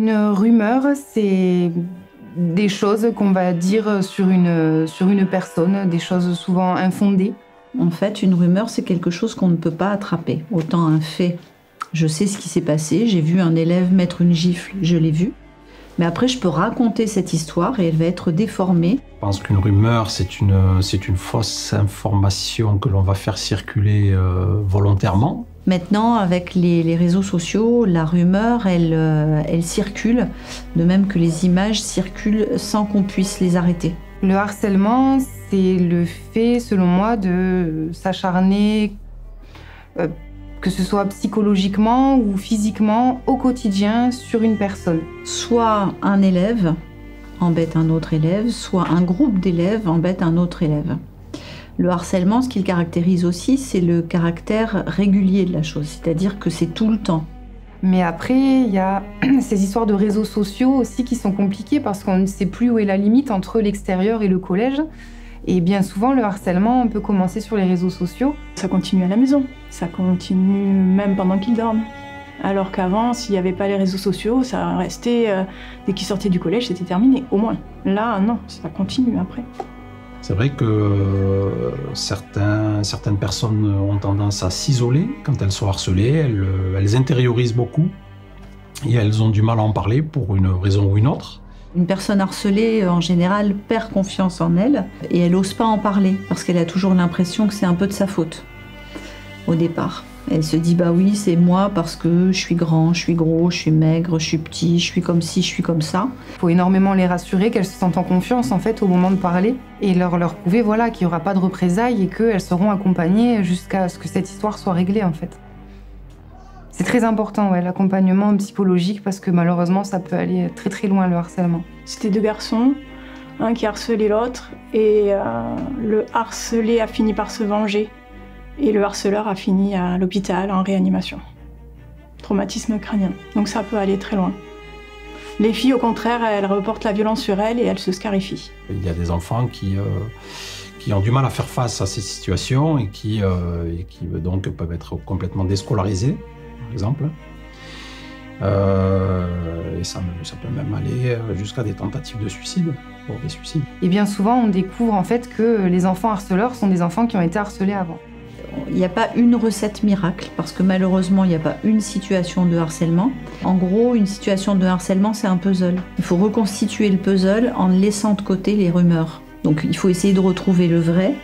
Une rumeur, c'est des choses qu'on va dire sur une personne, des choses souvent infondées. En fait, une rumeur, c'est quelque chose qu'on ne peut pas attraper. Autant un fait, je sais ce qui s'est passé, j'ai vu un élève mettre une gifle, je l'ai vu. Mais après, je peux raconter cette histoire et elle va être déformée. Je pense qu'une rumeur, c'est une fausse information que l'on va faire circuler volontairement. Maintenant, avec les réseaux sociaux, la rumeur, elle circule, de même que les images circulent sans qu'on puisse les arrêter. Le harcèlement, c'est le fait, selon moi, de s'acharner, que ce soit psychologiquement ou physiquement, au quotidien, sur une personne. Soit un élève embête un autre élève, soit un groupe d'élèves embête un autre élève. Le harcèlement, ce qu'il caractérise aussi, c'est le caractère régulier de la chose, c'est-à-dire que c'est tout le temps. Mais après, il y a ces histoires de réseaux sociaux aussi qui sont compliquées parce qu'on ne sait plus où est la limite entre l'extérieur et le collège. Et bien souvent, le harcèlement peut commencer sur les réseaux sociaux. Ça continue à la maison, ça continue même pendant qu'ils dorment. Alors qu'avant, s'il n'y avait pas les réseaux sociaux, ça restait, dès qu'ils sortaient du collège, c'était terminé, au moins. Là, non, ça continue après. C'est vrai que certaines personnes ont tendance à s'isoler quand elles sont harcelées, elles intériorisent beaucoup et elles ont du mal à en parler pour une raison ou une autre. Une personne harcelée, en général, perd confiance en elle et elle n'ose pas en parler parce qu'elle a toujours l'impression que c'est un peu de sa faute au départ. Elle se dit bah oui, c'est moi parce que je suis grand, je suis gros, je suis maigre, je suis petit, je suis comme ci, je suis comme ça. Il faut énormément les rassurer, qu'elles se sentent en confiance en fait au moment de parler et leur prouver voilà, qu'il n'y aura pas de représailles et qu'elles seront accompagnées jusqu'à ce que cette histoire soit réglée en fait. C'est très important l'accompagnement psychologique parce que malheureusement ça peut aller très très loin le harcèlement. C'était deux garçons, un qui harcelait l'autre et le harcelé a fini par se venger. Et le harceleur a fini à l'hôpital en réanimation. Traumatisme crânien. Donc ça peut aller très loin. Les filles, au contraire, elles reportent la violence sur elles et elles se scarifient. Il y a des enfants qui ont du mal à faire face à ces situations et qui donc peuvent être complètement déscolarisés, par exemple. Et ça peut même aller jusqu'à des tentatives de suicide, pour des suicides. Et bien souvent, on découvre en fait que les enfants harceleurs sont des enfants qui ont été harcelés avant. Il n'y a pas une recette miracle, parce que malheureusement, il n'y a pas une situation de harcèlement. En gros, une situation de harcèlement, c'est un puzzle. Il faut reconstituer le puzzle en laissant de côté les rumeurs. Donc il faut essayer de retrouver le vrai